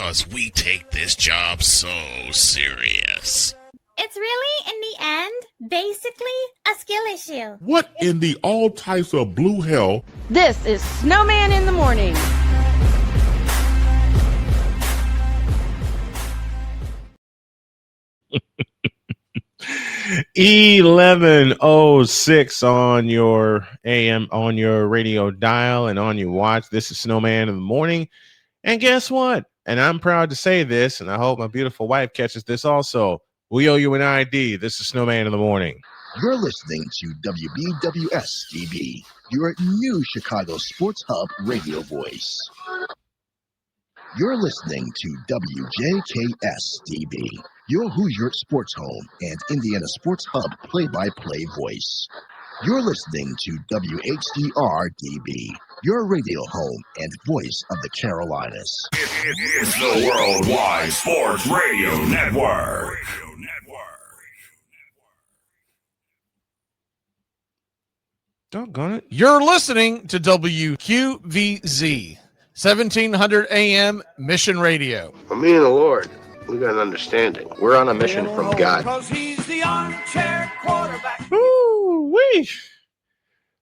because we take this job so serious. It's really, in the end, basically a skill issue. What in the all types of blue hell? This is Snowman in the Morning. (11:06) on your AM, on your radio dial, and on your watch. This is Snowman in the Morning. And guess what? And I'm proud to say this, and I hope my beautiful wife catches this also. We owe you an ID. This is Snowman in the Morning. You're listening to WBWS-DB, your new Chicago Sports Hub radio voice. You're listening to WJKS-DB, your Hoosier Sports Home and Indiana Sports Hub play-by-play voice. You're listening to WHDR-DB, your radio home and voice of the Carolinas. It's the Worldwide Sports Radio Network. Doggone it. You're listening to WQVZ, 1700 AM Mission Radio. For me and the Lord, we got an understanding. We're on a mission from God. Because he's the armchair quarterback. Woo-wee.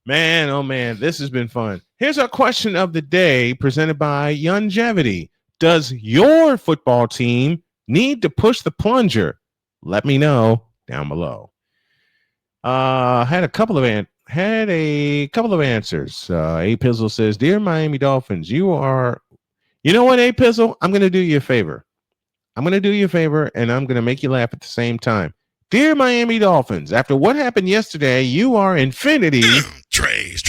Man, oh man, this has been fun. Here's our question of the day presented by Longevity. Does your football team need to push the plunger? Let me know down below. Had a couple of answers. A Pizzle says, "Dear Miami Dolphins, you know what, A Pizzle? I'm going to do you a favor. And I'm going to make you laugh at the same time. Dear Miami Dolphins, after what happened yesterday, you are infinity." Trays.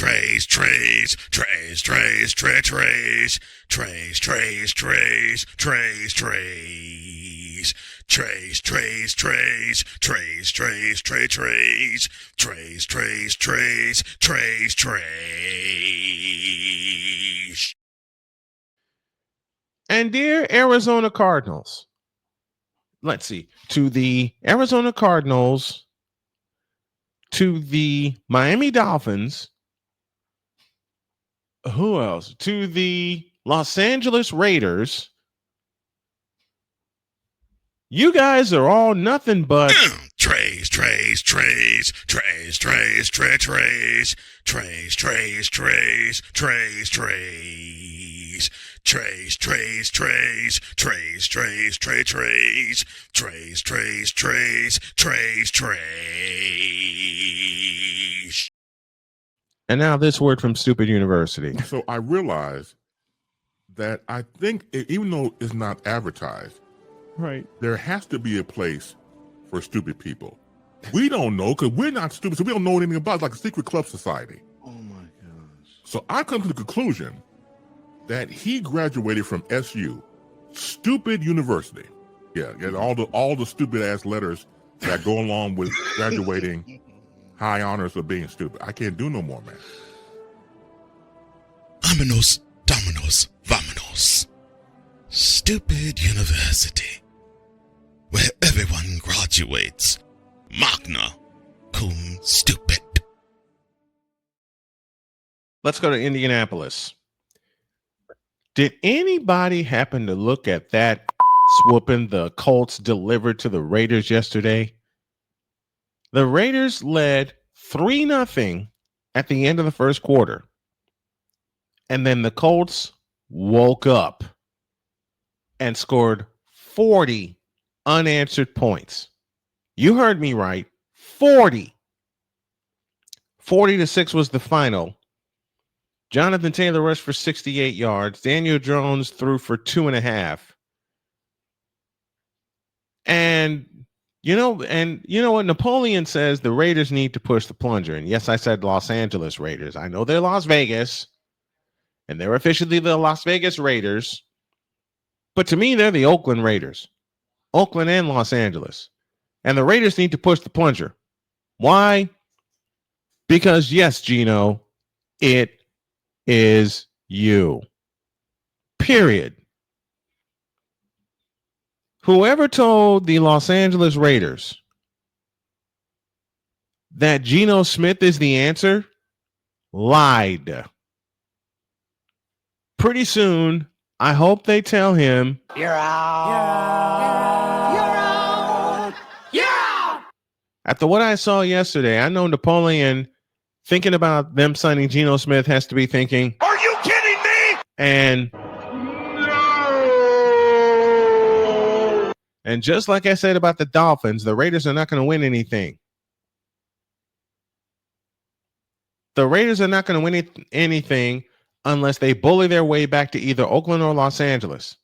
And dear Arizona Cardinals, let's see, to the Arizona Cardinals, to the Miami Dolphins, who else? To the Los Angeles Raiders. You guys are all nothing but Trays. And now this word from Stupid University. So I realized that I think, even though it's not advertised, right, there has to be a place for stupid people. We don't know because we're not stupid, so we don't know anything about it. It's like a secret club society. Oh my gosh. So I come to the conclusion that he graduated from SU, Stupid University. Yeah, all the stupid ass letters that go along with graduating high honors of being stupid. I can't do no more, man. Vámonos, dominos, vámonos. Stupid University, where everyone graduates magna cum stupid. Let's go to Indianapolis. Did anybody happen to look at that whooping the Colts delivered to the Raiders yesterday? The Raiders led 3-0 at the end of the first quarter. And then the Colts woke up and scored 40 unanswered points. You heard me right. 40. 40-6 was the final. Jonathan Taylor rushed for 68 yards. Daniel Jones threw for 2.5. And you know what Napoleon says, the Raiders need to push the plunger. And yes, I said Los Angeles Raiders. I know they're Las Vegas, and they're officially the Las Vegas Raiders. But to me, they're the Oakland Raiders. Oakland and Los Angeles. And the Raiders need to push the plunger. Why? Because yes, Gino, it is you. Period. Whoever told the Los Angeles Raiders that Geno Smith is the answer lied. Pretty soon, I hope they tell him, You're out. You're out. You're out. after what I saw yesterday, I know Napoleon thinking about them signing Geno Smith has to be thinking, Are you kidding me? And just like I said about the Dolphins, the Raiders are not going to win anything. The Raiders are not going to win anything unless they bully their way back to either Oakland or Los Angeles.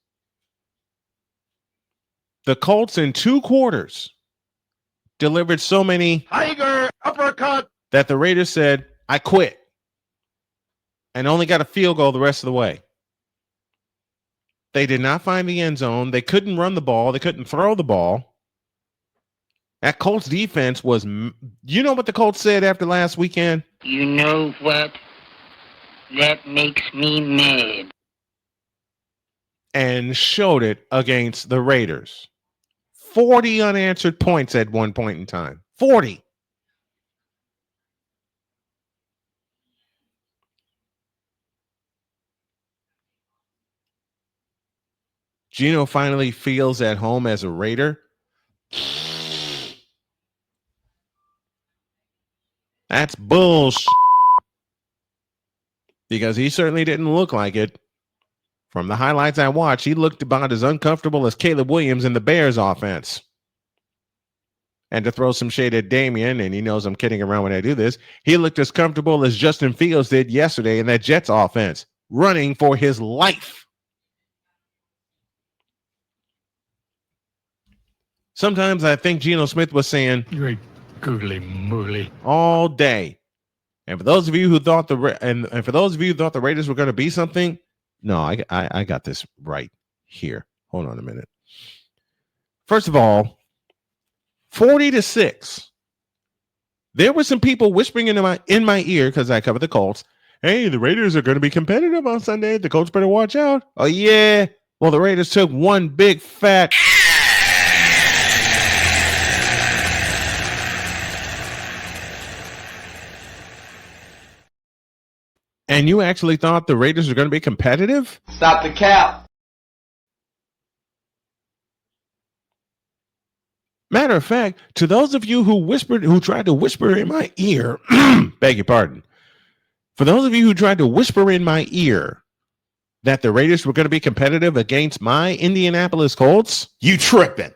The Colts in 2 quarters delivered so many Tiger uppercut. that the Raiders said, I quit, and only got a field goal the rest of the way. They did not find the end zone. They couldn't run the ball. They couldn't throw the ball. That Colts defense was, you know what the Colts said after last weekend? You know what? That makes me mad. And showed it against the Raiders. 40 unanswered points at one point in time. 40. Geno finally feels at home as a Raider. That's bullshit. Because he certainly didn't look like it. From the highlights I watched, he looked about as uncomfortable as Caleb Williams in the Bears offense. And to throw some shade at Damian, and he knows I'm kidding around when I do this, he looked as comfortable as Justin Fields did yesterday in that Jets offense, running for his life. Sometimes I think Geno Smith was saying, "Great googly moogly," all day. And for those of you who thought the Raiders were going to be something, no, I got this right here. Hold on a minute. First of all, 40-6. There were some people whispering in my ear because I cover the Colts. Hey, the Raiders are going to be competitive on Sunday. The Colts better watch out. Oh yeah. Well, the Raiders took one big fat. And you actually thought the Raiders were going to be competitive? Stop the cap. Matter of fact, to those of you who tried to whisper in my ear, beg your pardon. For those of you who tried to whisper in my ear that the Raiders were going to be competitive against my Indianapolis Colts, you tripping.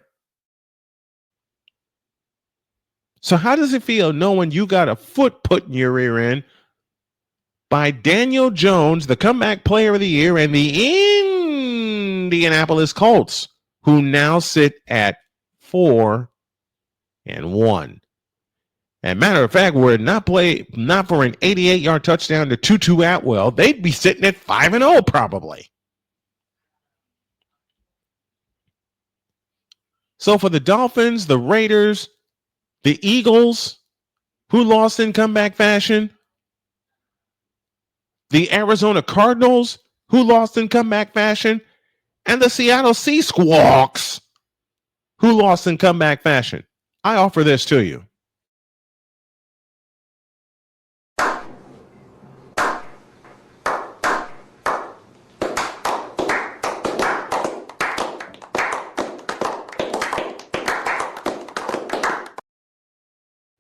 So how does it feel knowing you got a foot put in your rear end by Daniel Jones, the comeback player of the year, and the Indianapolis Colts, who now sit at 4-1. And matter of fact, were it not for an 88-yard touchdown to Tutu Atwell, they'd be sitting at 5-0 probably. So for the Dolphins, the Raiders, the Eagles, who lost in comeback fashion, the Arizona Cardinals, who lost in comeback fashion, and the Seattle Sea Squawks, who lost in comeback fashion. I offer this to you.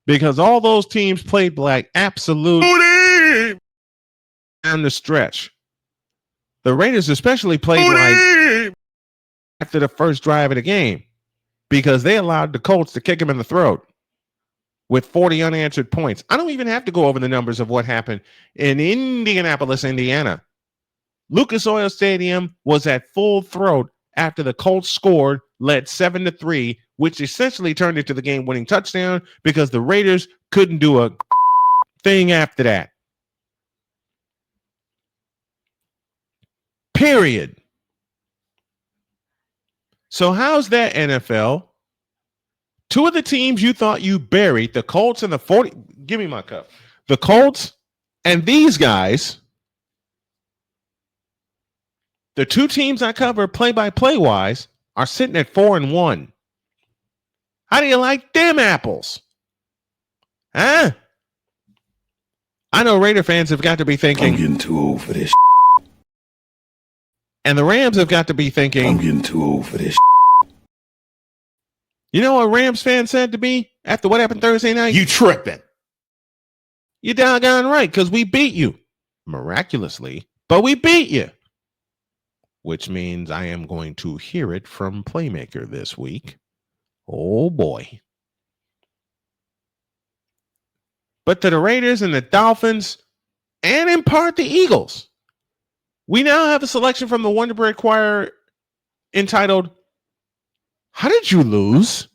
Because all those teams played like absolute down the stretch. The Raiders especially played like after the first drive of the game because they allowed the Colts to kick him in the throat with 40 unanswered points. I don't even have to go over the numbers of what happened in Indianapolis, Indiana. Lucas Oil Stadium was at full throat after the Colts scored, led 7-3, which essentially turned into the game-winning touchdown because the Raiders couldn't do a thing after that. Period. So how's that, NFL? Two of the teams you thought you buried, the Colts and the 40. Give me my cup. The Colts and these guys, the two teams I cover play-by-play wise, are sitting at 4-1. How do you like them apples? Huh? I know Raider fans have got to be thinking, I'm getting too old for this. And the Rams have got to be thinking, I'm getting too old for this. You know what Rams fan said to me after what happened Thursday night? You tripping. You doggone right, because we beat you. Miraculously, but we beat you. Which means I am going to hear it from Playmaker this week. Oh boy. But to the Raiders and the Dolphins, and in part the Eagles, we now have a selection from the Wonder Bread Choir entitled, How Did You Lose?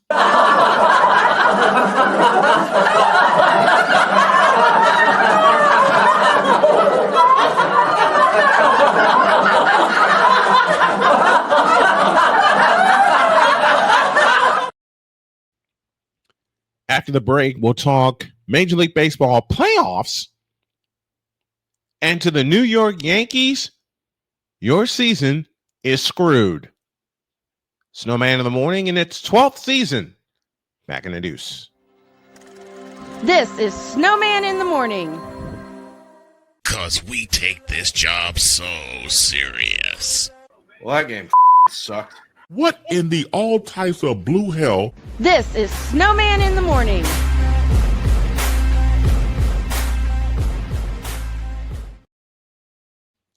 After the break, we'll talk Major League Baseball playoffs. And to the New York Yankees, your season is screwed. Snowman in the morning in its 12th season. Back in the deuce. This is Snowman in the morning. 'Cause we take this job so serious. Well, that game sucked. What in the all types of blue hell? This is Snowman in the morning.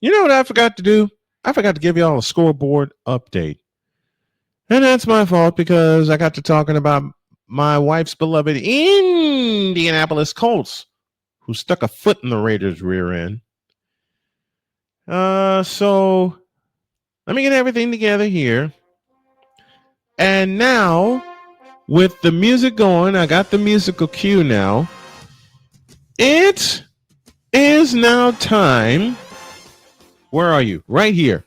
You know what I forgot to do? I forgot to give you all a scoreboard update. And that's my fault because I got to talking about my wife's beloved Indianapolis Colts, who stuck a foot in the Raiders' rear end. So let me get everything together here. And now, with the music going, I got the musical cue now. It is now time. Where are you? Right here.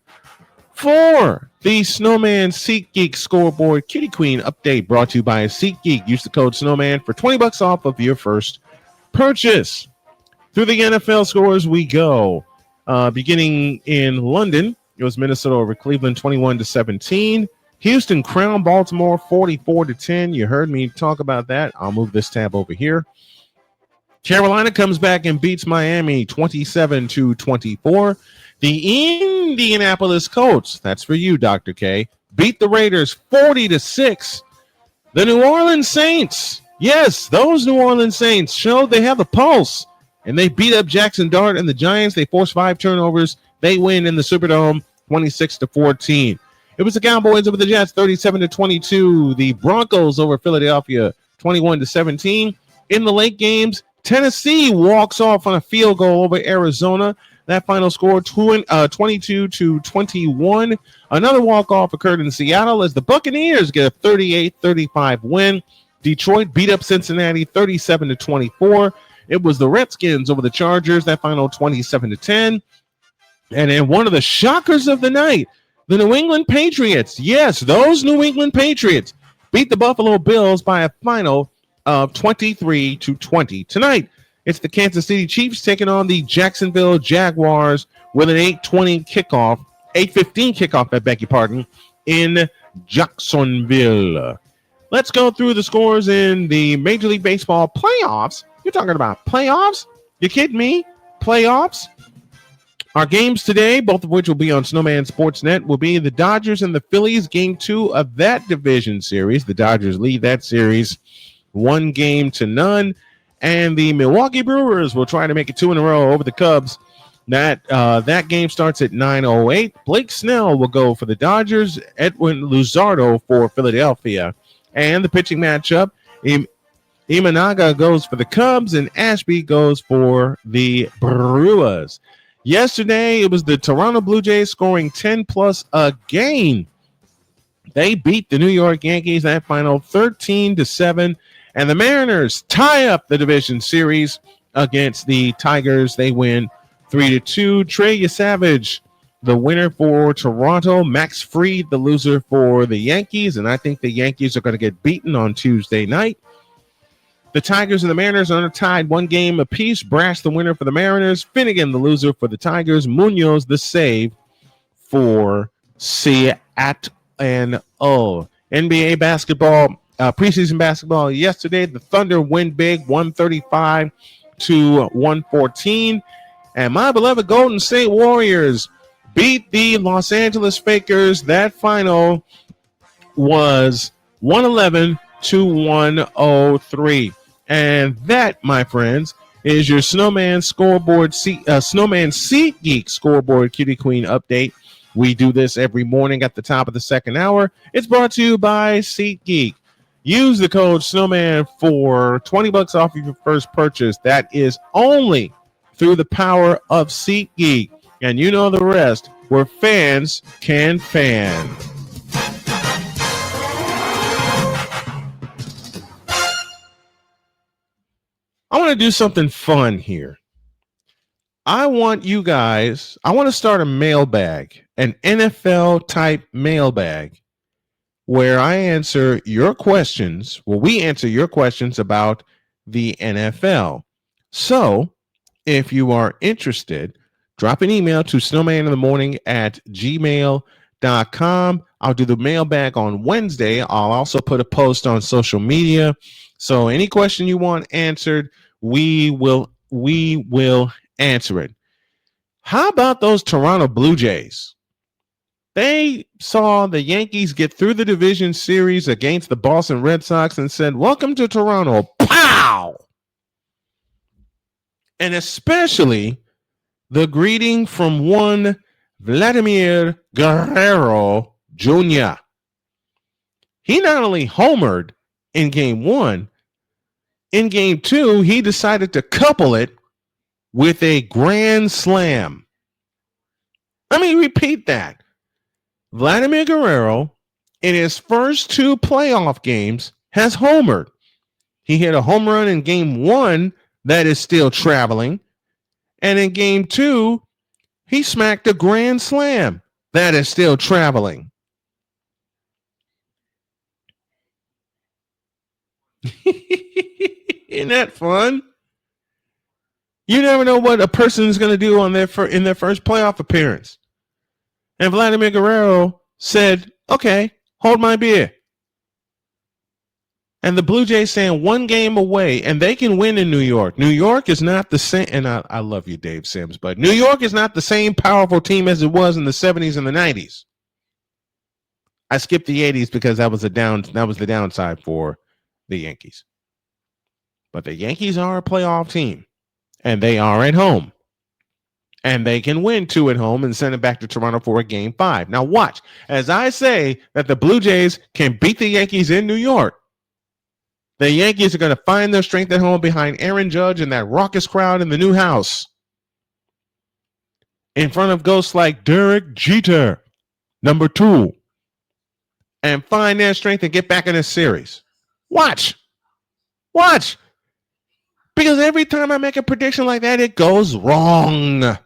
For the Snowman SeatGeek Scoreboard Cutie Queen update brought to you by SeatGeek. Use the code Snowman for $20 off of your first purchase. Through the NFL scores we go. Beginning in London, it was Minnesota over Cleveland 21-17. Houston crowned Baltimore 44-10. You heard me talk about that. I'll move this tab over here. Carolina comes back and beats Miami 27-24. The Indianapolis Colts, that's for you, Dr. K, beat the Raiders 40-6. The New Orleans Saints, yes, those New Orleans Saints showed they have a pulse, and they beat up Jackson Dart and the Giants. They forced 5 turnovers. They win in the Superdome 26-14. It was the Cowboys over the Jets 37-22. The Broncos over Philadelphia 21-17. In the late games, Tennessee walks off on a field goal over Arizona. That final score 22-21. Another walk-off occurred in Seattle as the Buccaneers get a 38-35 win. Detroit beat up Cincinnati 37-24. It was the Redskins over the Chargers, that final 27-10. And then one of the shockers of the night, the New England Patriots. Yes, those New England Patriots beat the Buffalo Bills by a final of 23-20. Tonight, it's the Kansas City Chiefs taking on the Jacksonville Jaguars with an 8:15 kickoff, I beg your pardon, in Jacksonville. Let's go through the scores in the Major League Baseball playoffs. You're talking about playoffs? You kidding me? Playoffs? Our games today, both of which will be on Snowman Sportsnet, will be the Dodgers and the Phillies, game 2 of that division series. The Dodgers lead that series 1-0. And the Milwaukee Brewers will try to make it 2 in a row over the Cubs. That game starts at 9:08. Blake Snell will go for the Dodgers, Edwin Luzardo for Philadelphia. And the pitching matchup, Imanaga goes for the Cubs and Ashby goes for the Brewers. Yesterday, it was the Toronto Blue Jays scoring 10+ again. They beat the New York Yankees that final 13-7. And the Mariners tie up the division series against the Tigers. They win 3-2. Trey Savage, the winner for Toronto. Max Fried, the loser for the Yankees. And I think the Yankees are going to get beaten on Tuesday night. The Tigers and the Mariners are tied 1 game apiece. Brash, the winner for the Mariners. Finnegan, the loser for the Tigers. Munoz, the save for Seattle. NBA basketball. Preseason basketball yesterday, the Thunder win big 135-114. And my beloved Golden State Warriors beat the Los Angeles Fakers. That final was 111 to 103. And that, my friends, is your Snowman Snowman SeatGeek Scoreboard Cutie Queen update. We do this every morning at the top of the second hour. It's brought to you by SeatGeek. Use the code Snowman for $20 off of your first purchase. That is only through the power of SeatGeek. And you know the rest, where fans can fan. I want to do something fun here. I want to start a mailbag, an NFL type mailbag, where I answer your questions. Well, we answer your questions about the NFL. So if you are interested, drop an email to snowmaninthemorning@gmail.com. I'll do the mailbag on Wednesday. I'll also put a post on social media. So any question you want answered, we will answer it. How about those Toronto Blue Jays? They saw the Yankees get through the division series against the Boston Red Sox and said, "Welcome to Toronto." Pow! And especially the greeting from one Vladimir Guerrero Jr. He not only homered in game one, in game two, he decided to couple it with a grand slam. Let me repeat that. Vladimir Guerrero, in his first two playoff games, has homered. He hit a home run in game one that is still traveling. And in game two, he smacked a grand slam that is still traveling. Isn't that fun? You never know what a person is going to do in their first playoff appearance. And Vladimir Guerrero said, "Okay, hold my beer." And the Blue Jays stand one game away, and they can win in New York. New York is not the same, and I love you, Dave Sims, but New York is not the same powerful team as it was in the 70s and the 90s. I skipped the 80s because that was the downside for the Yankees. But the Yankees are a playoff team, and they are at home. And they can win 2 at home and send it back to Toronto for a game 5. Now watch, as I say that the Blue Jays can beat the Yankees in New York, the Yankees are going to find their strength at home behind Aaron Judge and that raucous crowd in the new house. In front of ghosts like Derek Jeter, number 2. And find their strength and get back in this series. Watch. Because every time I make a prediction like that, it goes wrong.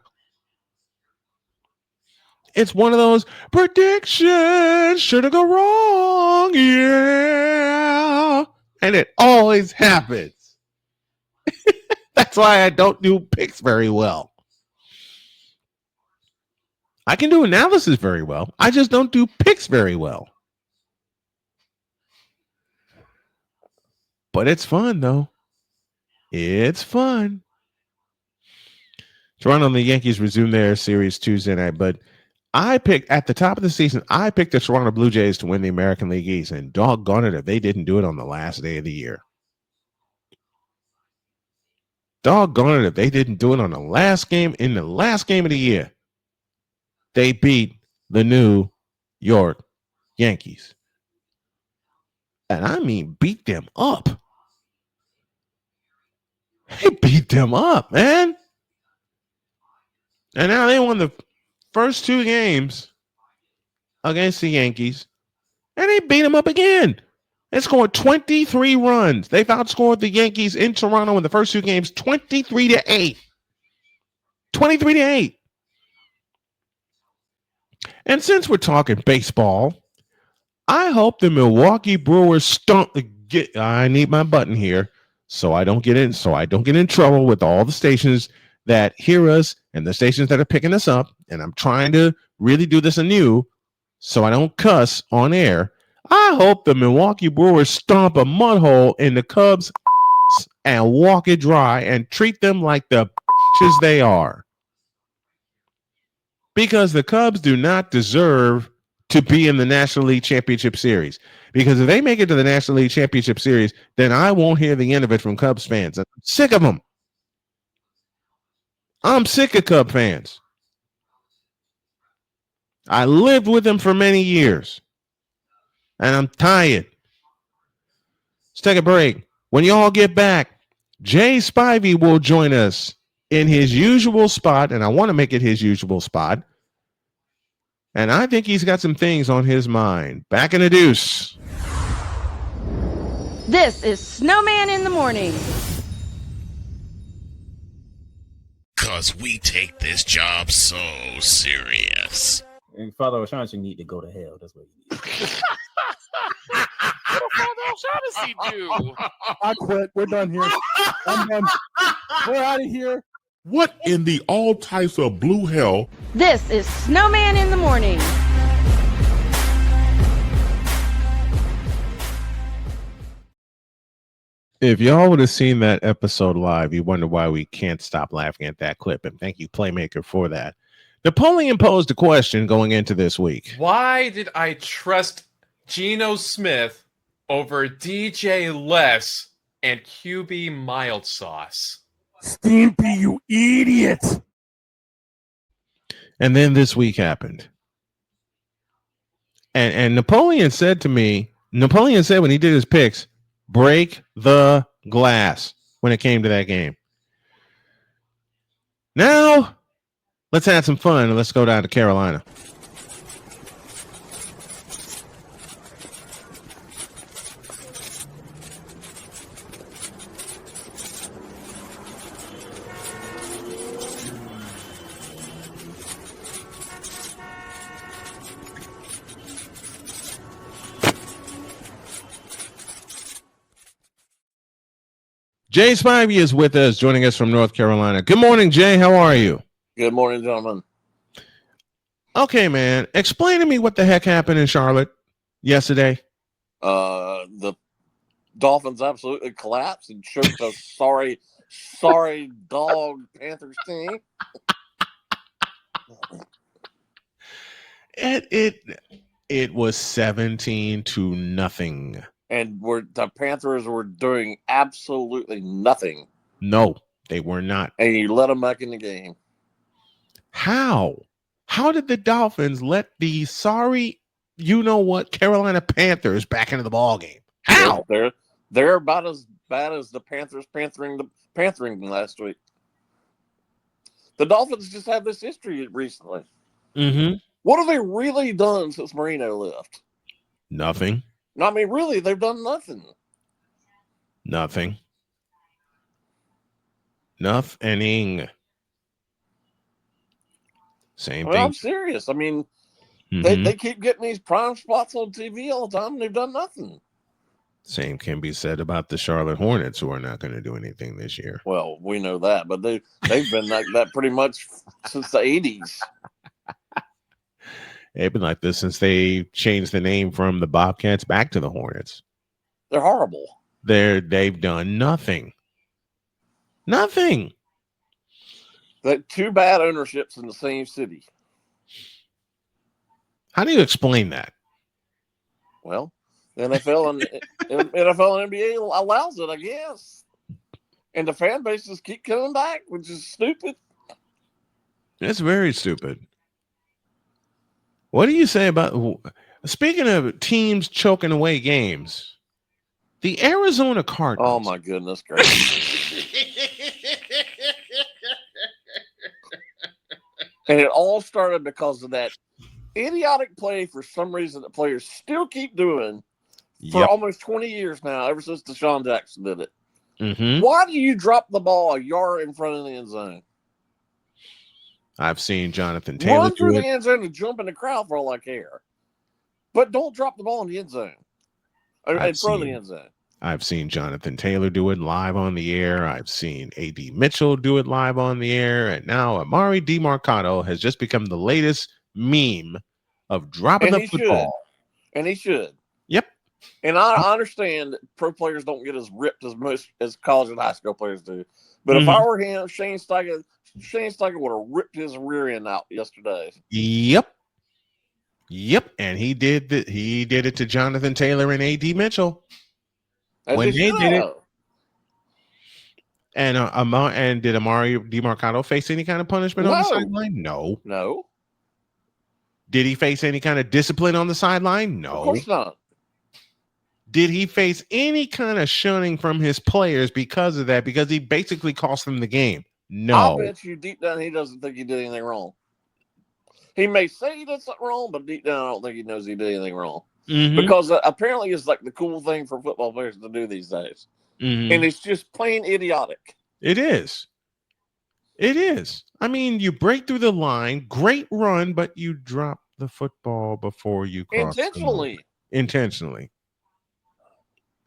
It's one of those predictions should have gone wrong. Yeah. And it always happens. That's why I don't do picks very well. I can do analysis very well. I just don't do picks very well. But it's fun, though. It's fun. Toronto and the Yankees resume their series Tuesday night, but I picked at the top of the season, I picked the Toronto Blue Jays to win the American League East, and doggone it if they didn't do it on the last day of the year. Doggone it if they didn't do it on the last game of the year. They beat the New York Yankees. And I mean beat them up. They beat them up, man. And now they won the first 2 games against the Yankees, and they beat them up again. They scored 23 runs. They've outscored the Yankees in Toronto in the first 2 games 23-8. 23-8. And since we're talking baseball, I hope the Milwaukee Brewers I need my button here so I don't get in trouble with all the stations that hear us and the stations that are picking us up. And I'm trying to really do this anew so I don't cuss on air. I hope the Milwaukee Brewers stomp a mud hole in the Cubs and walk it dry and treat them like the bitches they are. because the Cubs do not deserve to be in the National League Championship Series. Because if they make it to the National League Championship Series, then I won't hear the end of it from Cubs fans. I'm sick of them. I'm sick of Cub fans. I lived with them for many years, and I'm tired. Let's take a break. When y'all get back, Jay Spivey will join us in his usual spot, and I want to make it his usual spot. And I think he's got some things on his mind. Back in the deuce. This is Snowman in the Morning. Cause we take this job so serious. And Father O'Shaughnessy need to go to hell. That's what he needs. What did Father O'Shaughnessy do? I quit. We're done here. I'm done. We're out of here. What in the all types of blue hell? This is Snowman in the Morning. If y'all would have seen that episode live, you wonder why we can't stop laughing at that clip. And thank you, Playmaker, for that. Napoleon posed a question going into this week. Why did I trust Geno Smith over DJ Les and QB Mild Sauce? Stimpy, you idiot. And then this week happened. And Napoleon said to me, Napoleon said when he did his picks, break the glass when it came to that game. Now, let's have some fun and let's go down to Carolina. Jay Spivey is with us, joining us from North Carolina. Good morning, Jay. How are you? Good morning, gentlemen. Okay, man. Explain to me what the heck happened in Charlotte yesterday. The Dolphins absolutely collapsed and choked a sorry dog Panthers team. It was 17-0. And the Panthers were doing absolutely nothing. No, they were not. And you let them back in the game. How? How did the Dolphins let the Carolina Panthers back into the ball game? How? They're about as bad as the Panthers panthering last week. The Dolphins just have this history recently. Mm-hmm. What have they really done since Marino left? Nothing. I mean, really, they've done nothing. Nothing. Nothing. Same thing. I'm serious. I mean, they keep getting these prime spots on TV all the time, and they've done nothing. Same can be said about the Charlotte Hornets, who are not going to do anything this year. Well, we know that, but they've been like that pretty much since the 80s. They've been like this since they changed the name from the Bobcats back to the Hornets. They're horrible. They've done nothing. Nothing. That two bad ownerships in the same city. How do you explain that? Well, NFL and NBA allows it, I guess. And the fan bases keep coming back, which is stupid. It's very stupid. What do you say about, speaking of teams choking away games, the Arizona Cardinals? Oh, my goodness gracious. And it all started because of that idiotic play for some reason that players still keep doing for almost 20 years now, ever since Deshaun Jackson did it. Mm-hmm. Why do you drop the ball a yard in front of the end zone? I've seen Jonathan Taylor run through the end zone and jump in the crowd for all I care. But don't drop the ball in the end zone. In front of the end zone. I've seen Jonathan Taylor do it live on the air. I've seen A.D. Mitchell do it live on the air. And now Amari DiMarcado has just become the latest meme of dropping the football. And he should. Yep. And I understand that pro players don't get as ripped as college and high school players do. But if I were him, Shane Steichen would have ripped his rear end out yesterday. Yep. And he did it to Jonathan Taylor and AD Mitchell. When they did it. And did Amari DiMarcado face any kind of punishment on the sideline? No. Did he face any kind of discipline on the sideline? No. Of course not. Did he face any kind of shunning from his players because of that? Because he basically cost them the game? No. I bet you deep down he doesn't think he did anything wrong. He may say he did something wrong, but deep down I don't think he knows he did anything wrong. Because apparently it's like the cool thing for football players to do these days. And it's just plain idiotic. It is. I mean, you break through the line, great run, but you drop the football before you cross. Intentionally.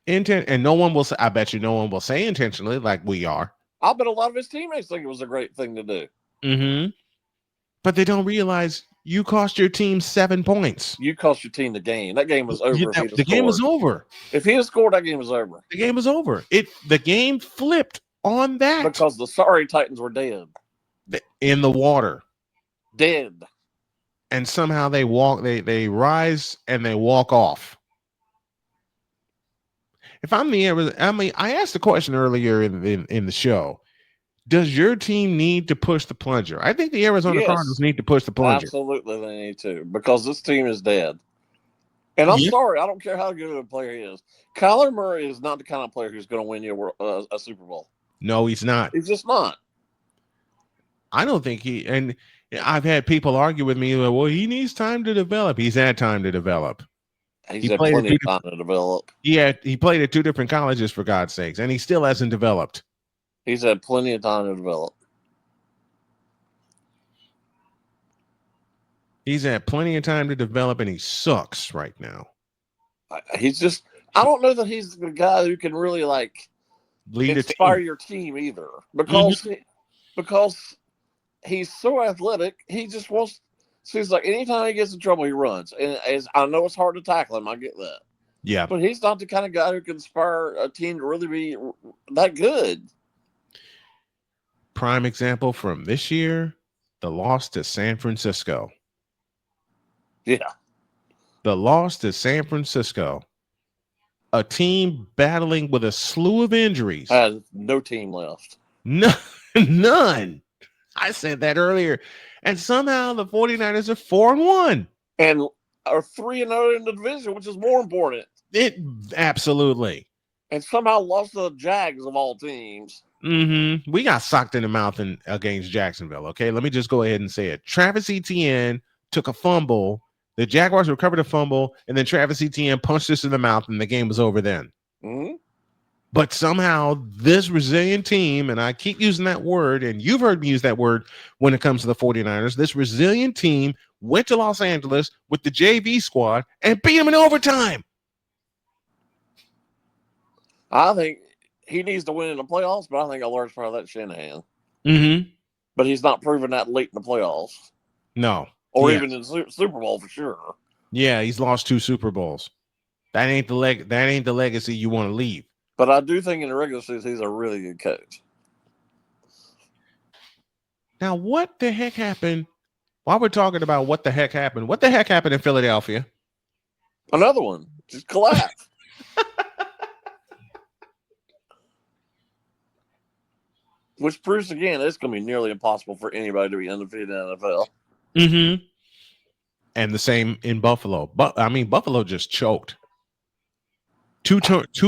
And no one will say, I bet you no one will say intentionally like we are. I bet a lot of his teammates think it was a great thing to do. But they don't realize you cost your team 7 points. You cost your team the game. That game was over. The game was over. If he had scored, that game was over. The game was over. The game flipped on that. Because the sorry Titans were dead. In the water. Dead. And somehow they rise and they walk off. If I'm the Arizona, I asked the question earlier in the show. Does your team need to push the plunger? I think the Arizona Cardinals need to push the plunger. Absolutely, they need to, because this team is dead. And I'm sorry, I don't care how good of a player he is. Kyler Murray is not the kind of player who's going to win you a Super Bowl. No, he's not. He's just not. I don't think and I've had people argue with me, well, he needs time to develop. He's had time to develop. He's had plenty of time to develop. Yeah, he played at 2 different colleges, for God's sakes, and he still hasn't developed. He's had plenty of time to develop. He's had plenty of time to develop, and he sucks right now. He's just, I don't know that he's the guy who can really inspire your team either. Because he's so athletic, he just wants, seems like anytime he gets in trouble, he runs. And as I know it's hard to tackle him, I get that. Yeah. But he's not the kind of guy who can inspire a team to really be that good. Prime example from this year, the loss to San Francisco. Yeah. The loss to San Francisco. A team battling with a slew of injuries. Has no team left. None. I said that earlier. And somehow the 49ers are 4-1. And are 3-0 in the division, which is more important. Absolutely. And somehow lost to the Jags of all teams. We got socked in the mouth against Jacksonville. Okay, let me just go ahead and say it. Travis Etienne took a fumble. The Jaguars recovered a fumble, and then Travis Etienne punched us in the mouth, and the game was over then. But somehow this resilient team, and I keep using that word, and you've heard me use that word when it comes to the 49ers, this resilient team went to Los Angeles with the JV squad and beat them in overtime. I think he needs to win in the playoffs, but I think a large part of that's Shanahan. But he's not proven that late in the playoffs. No. Or even in the Super Bowl for sure. Yeah, he's lost 2 Super Bowls. That ain't the legacy you want to leave. But I do think in the regular season he's a really good coach. Now, what the heck happened? While we're talking about what the heck happened in Philadelphia? Another one. Just collapsed. Which proves again it's going to be nearly impossible for anybody to be undefeated in the NFL. And the same in Buffalo. But I mean, Buffalo just choked. Two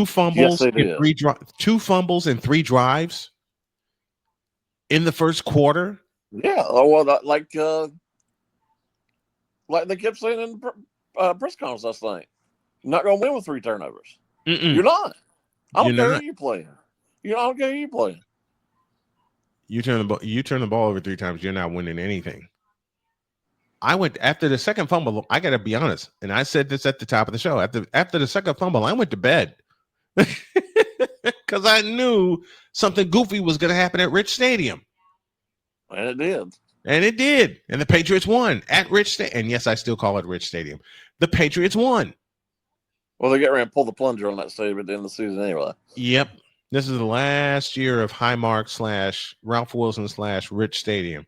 fumbles, yes, 2 fumbles and 3 drives in the first quarter. Yeah, well, like they kept saying in the press conference last night, you're not going to win with 3 turnovers. You're not. I don't care who you're playing. I don't care who you're playing. You turn the ball over 3 times, you're not winning anything. I went after the second fumble. I got to be honest, and I said this at the top of the show. After the second fumble, I went to bed because I knew something goofy was going to happen at Rich Stadium, and it did. And the Patriots won at Rich Stadium. And yes, I still call it Rich Stadium. The Patriots won. Well, they get ready to pull the plunger on that stadium at the end of the season anyway. Yep. This is the last year of Highmark / Ralph Wilson / Rich Stadium.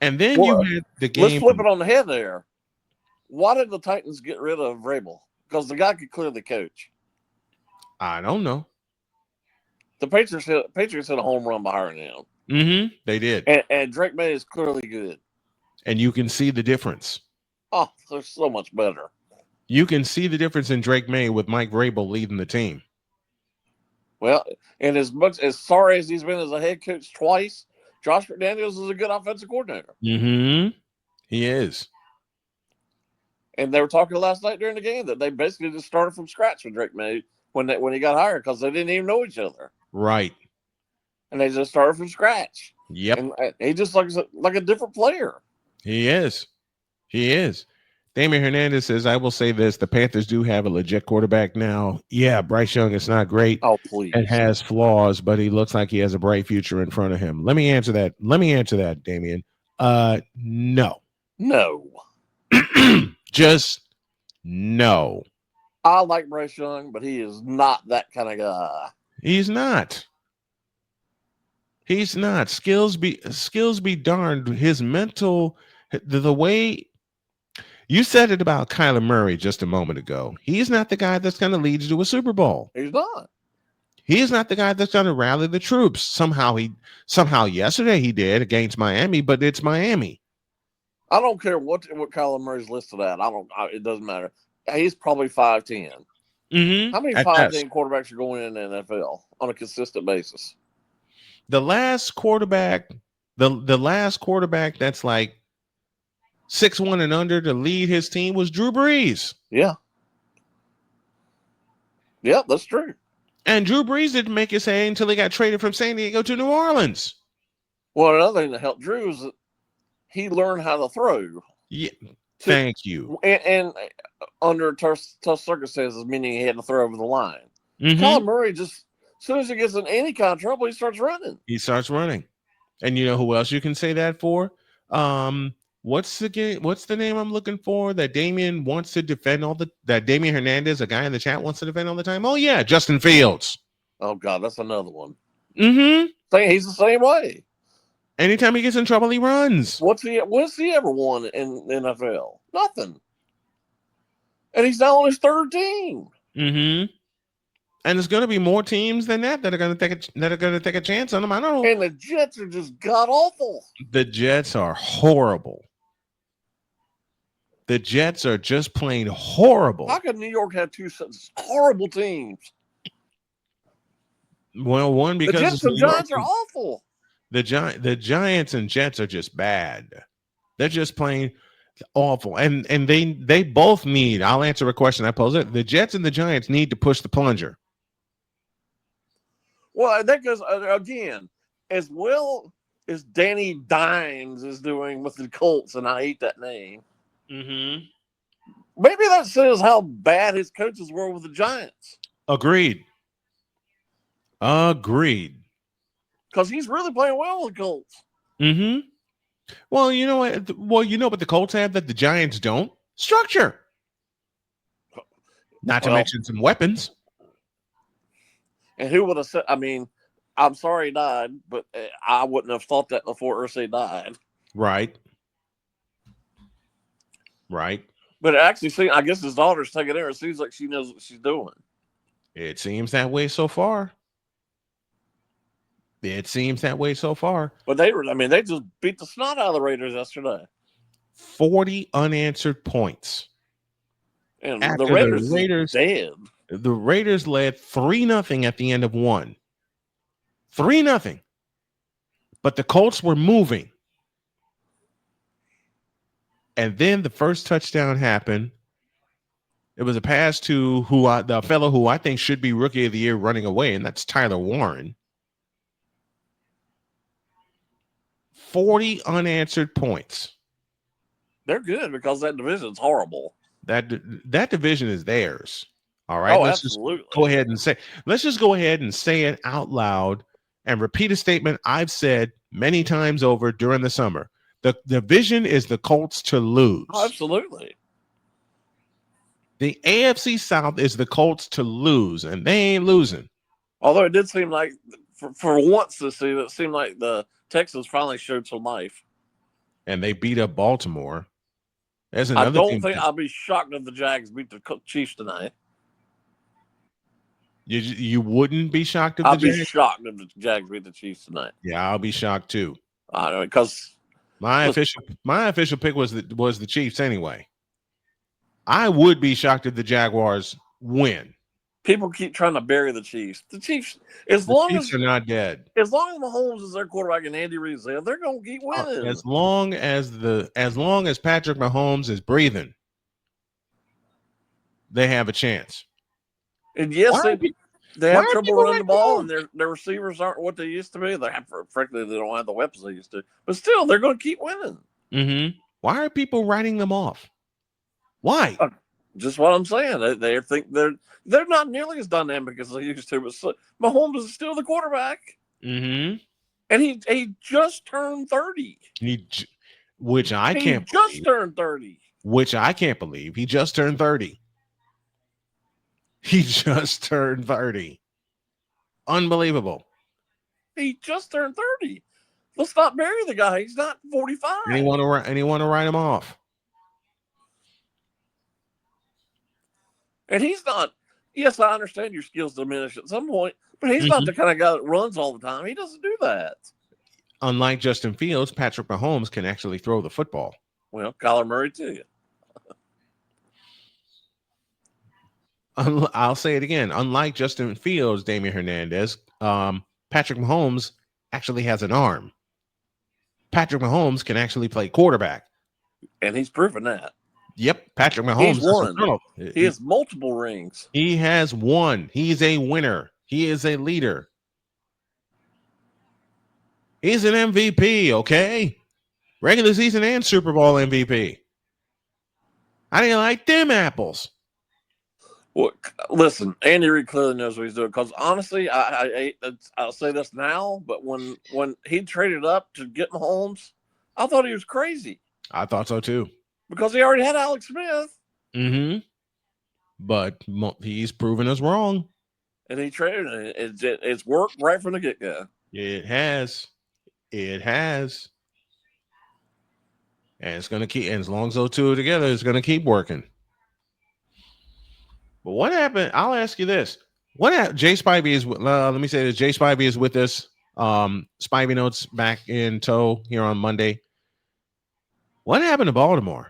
And then you had the game. Let's flip it on the head there. Why did the Titans get rid of Vrabel? Because the guy could clearly coach. I don't know. The Patriots hit a home run by hiring him. Mm-hmm. They did. And Drake May is clearly good. And you can see the difference. Oh, they're so much better. You can see the difference in Drake May with Mike Vrabel leading the team. Well, and as sorry as he's been as a head coach twice, Josh McDaniels is a good offensive coordinator. Mm-hmm. He is. And they were talking last night during the game that they basically just started from scratch with Drake May when he got hired because they didn't even know each other. Right. And they just started from scratch. Yep. And he just looks like a different player. He is. He is. Damian Hernandez says, I will say this. The Panthers do have a legit quarterback now. Yeah, Bryce Young is not great. Oh, please. And has flaws, but he looks like he has a bright future in front of him. Let me answer that, Damian. No. No. Just no. I like Bryce Young, but he is not that kind of guy. He's not. He's not. Skills be darned. His mental, the way you said it about Kyler Murray just a moment ago. He's not the guy that's going to lead you to a Super Bowl. He's not. He's not the guy that's going to rally the troops. Somehow yesterday he did against Miami, but it's Miami. I don't care what Kyler Murray's listed at. It doesn't matter. He's probably 5'10". Mm-hmm. How many 5'10" quarterbacks are going in the NFL on a consistent basis? The last quarterback, the last quarterback that's like 6'1" and under to lead his team was Drew Brees. Yeah. Yeah, that's true. And Drew Brees didn't make his hay until he got traded from San Diego to New Orleans. Well, another thing that helped Drew is that he learned how to throw. Yeah. Thank you. And under tough circumstances, meaning he had to throw over the line. Mm-hmm. Kyler Murray just, as soon as he gets in any kind of trouble, he starts running. And you know who else you can say that for? What's the name I'm looking for that Damian wants to defend that Damian Hernandez, a guy in the chat, wants to defend all the time? Oh yeah, Justin Fields. Oh God, that's another one. Mm-hmm. He's the same way. Anytime he gets in trouble, he runs. What's he ever won in the NFL? Nothing. And he's now on his third team. Mm-hmm. And there's going to be more teams than that are going to take a chance on him. I don't know. And the Jets are just god awful. The Jets are horrible. The Jets are just plain horrible. How could New York have two such horrible teams? Well, one because the Jets and Giants are awful. The Giants and Jets are just bad. They're just plain awful. And they both need, I'll answer a question I posed. The Jets and the Giants need to push the plunger. Well, that goes, again, as well as Danny Dimes is doing with the Colts, and I hate that name. Mm-hmm. Maybe that says how bad his coaches were with the Giants. Agreed. Because he's really playing well with the Colts. Mm-hmm. Well, you know what? Well, you know what the Colts have that the Giants don't? Structure. Not to mention some weapons. And who would have said? I mean, I'm sorry he died, but I wouldn't have thought that before Irsay died. Right. But actually, I guess his daughter's taking it. It seems like she knows what she's doing. It seems that way so far. But they just beat the snot out of the Raiders yesterday. 40 unanswered points. And the Raiders dead. The Raiders led 3-0 at the end of one. 3-0. But the Colts were moving. And then the first touchdown happened. It was a pass to the fellow who I think should be Rookie of the Year running away, and that's Tyler Warren. 40 unanswered points. They're good because that division's horrible. That division is theirs. All right. Absolutely. Let's just go ahead and say it out loud and repeat a statement I've said many times over during the summer. The division is the Colts to lose. Oh, absolutely. The AFC South is the Colts to lose, and they ain't losing. Although it did seem like, for once this season, it seemed like the Texans finally showed some life. And they beat up Baltimore. There's I another don't team. think I'll be shocked if the Jags beat the Chiefs tonight. You wouldn't be shocked if I'll the be Jags? shocked if the Jags beat the Chiefs tonight. Yeah, I'll be shocked too. Because my official pick was the Chiefs anyway. I would be shocked if the Jaguars win. People keep trying to bury the Chiefs. The Chiefs, Chiefs are not dead. As long as Mahomes is their quarterback and Andy Reid's there, they're gonna keep winning. As long as Patrick Mahomes is breathing, they have a chance. And yes, they have trouble running the ball, and their receivers aren't what they used to be. Frankly, they don't have the weapons they used to. But still, they're going to keep winning. Mm-hmm. Why are people writing them off? Why? Just what I'm saying. They think they're not nearly as dynamic as they used to. But Mahomes is still the quarterback. Mm-hmm. And he just turned 30. Which I can't just believe. Turned 30. Which I can't believe. He just turned 30. He just turned 30. Unbelievable. He just turned 30. Let's not bury the guy. He's not 45. And he want to write him off. And he's not. Yes, I understand your skills diminish at some point, but he's not the kind of guy that runs all the time. He doesn't do that. Unlike Justin Fields, Patrick Mahomes can actually throw the football. Well, Kyler Murray too. I'll say it again. Unlike Justin Fields, Damian Hernandez, Patrick Mahomes actually has an arm. Patrick Mahomes can actually play quarterback. And he's proven that. Yep. Patrick Mahomes. He's won. He has multiple rings. He has won. He's a winner. He is a leader. He's an MVP, okay? Regular season and Super Bowl MVP. How do you like them apples? Well, listen, Andy Reid clearly knows what he's doing. Because honestly, I'll say this now, but when he traded up to get Mahomes, I thought he was crazy. I thought so too. Because he already had Alex Smith. Mm-hmm. But he's proven us wrong. And he traded it. It's worked right from the get-go. It has. It has. And it's going to keep, and as long as those two are together, it's going to keep working. But what happened? I'll ask you this. What happened? Jay Spivey is, let me say this. Jay Spivey is with us. Spivey Notes back in tow here on Monday. What happened to Baltimore?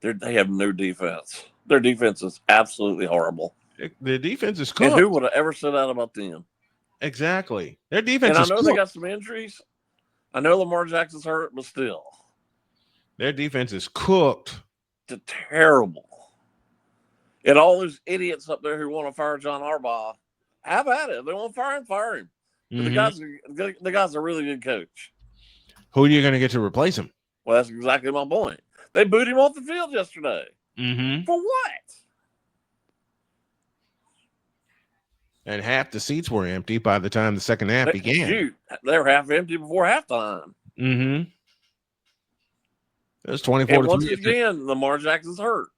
They have no defense. Their defense is absolutely horrible. Their defense is cooked. And who would have ever said that about them? Exactly. Their defense is cooked. And I know cooked. they got some injuries. I know Lamar Jackson's hurt, but still. Their defense is cooked. It's terrible. And all those idiots up there who want to fire John Harbaugh, have at it. If they want to fire him, fire him. Mm-hmm. The guy's a really good coach. Who are you going to get to replace him? Well, that's exactly my point. They booed him off the field yesterday. Mm-hmm. For what? And half the seats were empty by the time the second half began. Shoot, they were half empty before halftime. Mm-hmm. It was 24 and to once 3. Again, Lamar Jackson's hurt.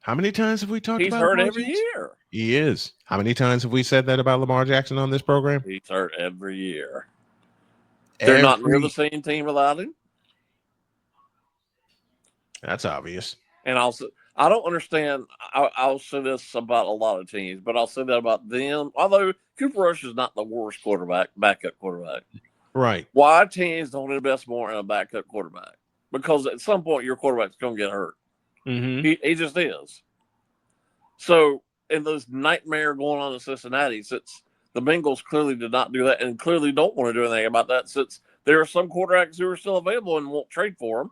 How many times have we talked about He's hurt Lamar every Jackson? year. He is. How many times have we said that about Lamar Jackson on this program? He's hurt every year. They're not near the same team without him. That's obvious. And also, I don't understand. I'll say this about a lot of teams, but I'll say that about them. Although Cooper Rush is not the worst backup quarterback. Right. Why teams don't invest more in a backup quarterback? Because at some point, your quarterback's going to get hurt. Mm-hmm. He just is. So, in those nightmare going on in Cincinnati, since the Bengals clearly did not do that and clearly don't want to do anything about that, since there are some quarterbacks who are still available and won't trade for them.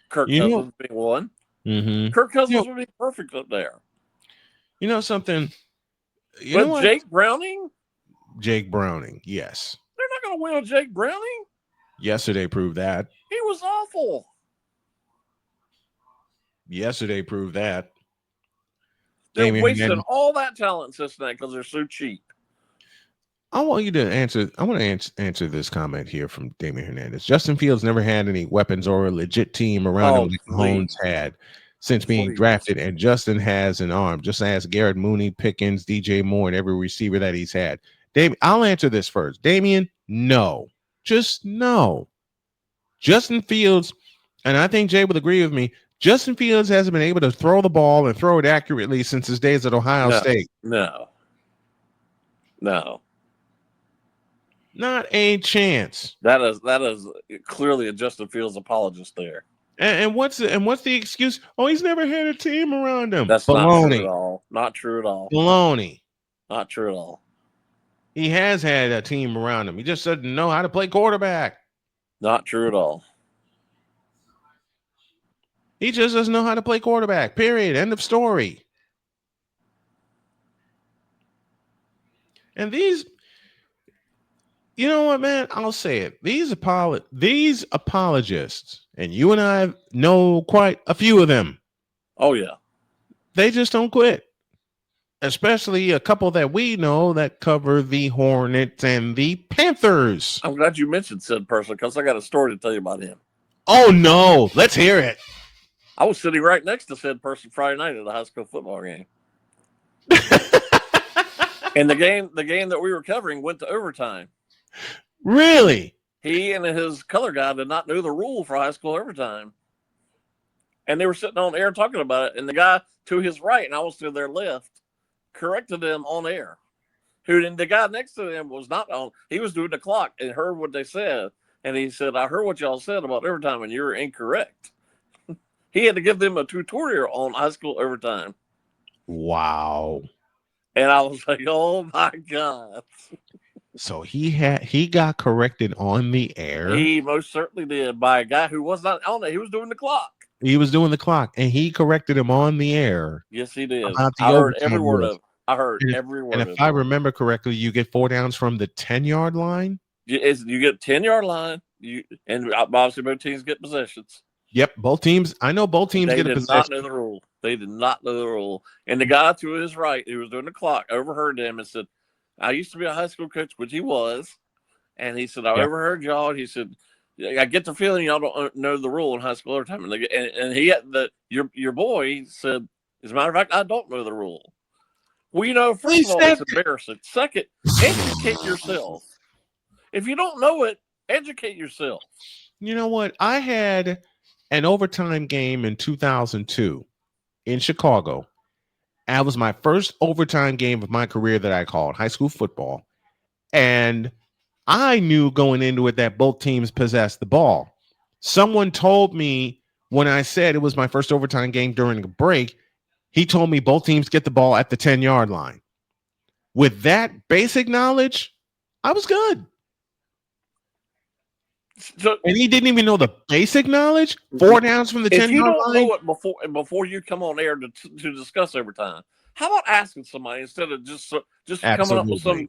Kirk Cousins being one. Mm-hmm. Kirk Cousins would be perfect up there. You know something? But Jake Browning? Jake Browning, yes. They're not going to win with Jake Browning. Yesterday proved that. He was awful. Yesterday proved that. They're wasting all that talent in Cincinnati because they're so cheap. I want you to answer. I want to answer this comment here from Damian Hernandez. Justin Fields never had any weapons or a legit team around him like Mahomes had. since being drafted, and Justin has an arm. Just ask Garrett Mooney, Pickens, DJ Moore, and every receiver that he's had. I'll answer this first. Damian, no. Just no. Justin Fields, and I think Jay would agree with me, Justin Fields hasn't been able to throw the ball and throw it accurately since his days at Ohio State. No. Not a chance. That is clearly a Justin Fields apologist there. And what's the excuse? Oh, he's never had a team around him. That's baloney. Not true at all. Not true at all. Baloney. Not true at all. He has had a team around him. He just doesn't know how to play quarterback. Not true at all. He just doesn't know how to play quarterback. Period. End of story. And these, you know what, man? I'll say it. These apologists, and you and I know quite a few of them. Oh, yeah. They just don't quit. Especially a couple that we know that cover the Hornets and the Panthers. I'm glad you mentioned said person because I got a story to tell you about him. Oh, no. Let's hear it. I was sitting right next to said person Friday night at a high school football game. And the game that we were covering went to overtime. Really? He and his color guy did not know the rule for high school overtime. And they were sitting on air talking about it. And the guy to his right, and I was to their left, corrected them on air. The guy next to him was not on. He was doing the clock and heard what they said. And he said, I heard what y'all said about overtime, and you're incorrect. He had to give them a tutorial on high school overtime. Wow. And I was like, oh, my God. So he got corrected on the air. He most certainly did by a guy who was not on it. He was doing the clock. He was doing the clock, and he corrected him on the air. Yes, he did. I heard every word of it. I heard every word of it. And if I remember correctly, you get 4 downs from the 10-yard line? You get 10-yard line, and obviously both teams get possessions. Yep, both teams. I know both teams get a possession. They did not know the rule. They did not know the rule. And the guy to his right, who was doing the clock, overheard him and said, I used to be a high school coach, which he was. And he said, I overheard y'all. He said, I get the feeling y'all don't know the rule in high school overtime. And he had your boy said, as a matter of fact, I don't know the rule. Well, you know, first of all, it's embarrassing. Second, educate yourself. If you don't know it, educate yourself. You know what? I had an overtime game in 2002 in Chicago. That was my first overtime game of my career that I called high school football. And I knew going into it that both teams possessed the ball. Someone told me when I said it was my first overtime game during a break, he told me both teams get the ball at the 10-yard line. With that basic knowledge, I was good. So, and he didn't even know the basic knowledge. 4 downs from the 10-yard line. If you don't know it before you come on air to discuss overtime, how about asking somebody instead of just coming up with some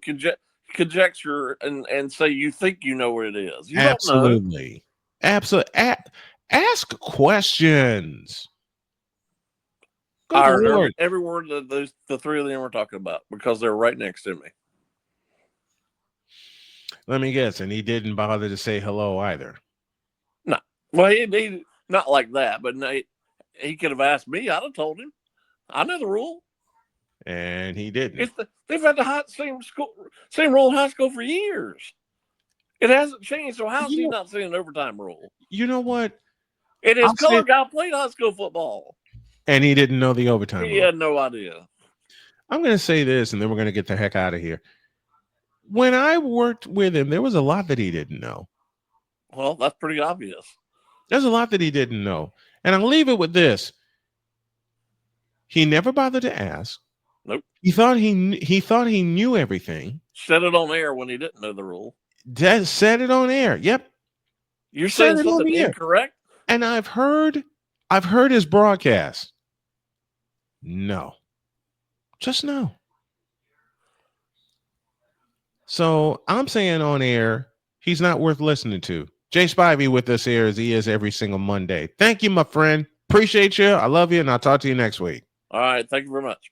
conjecture and say you think you know what it is? You Absolutely. Don't know. Absolutely. Ask questions. I heard every word that the three of them were talking about because they're right next to me. Let me guess, and he didn't bother to say hello either. No, well, he not like that, but no, he could have asked me. I'd have told him. I know the rule, and he didn't. They've had the same rule in high school for years. It hasn't changed. So how's he not seeing an overtime rule? You know what? And his color guy played high school football, and he didn't know the overtime rule. He had no idea. I'm going to say this, and then we're going to get the heck out of here. When I worked with him, there was a lot that he didn't know. Well, that's pretty obvious. There's a lot that he didn't know. And I'll leave it with this. He never bothered to ask. Nope. He thought he knew everything. Said it on air when he didn't know the rule. Said it on air. Yep. You're saying something incorrect? And I've heard his broadcast. No. Just no. So I'm saying on air, he's not worth listening to. Jay Spivey with us here as he is every single Monday. Thank you, my friend. Appreciate you. I love you, and I'll talk to you next week. All right. Thank you very much.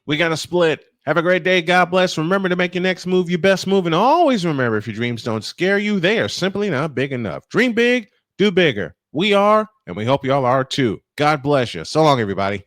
We got to split. Have a great day. God bless. Remember to make your next move your best move. And always remember, if your dreams don't scare you, they are simply not big enough. Dream big, do bigger. We are, and we hope you all are too. God bless you. So long, everybody.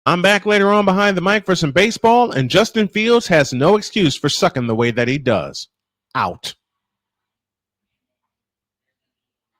I'm back later on behind the mic for some baseball, and Justin Fields has no excuse for sucking the way that he does. Out.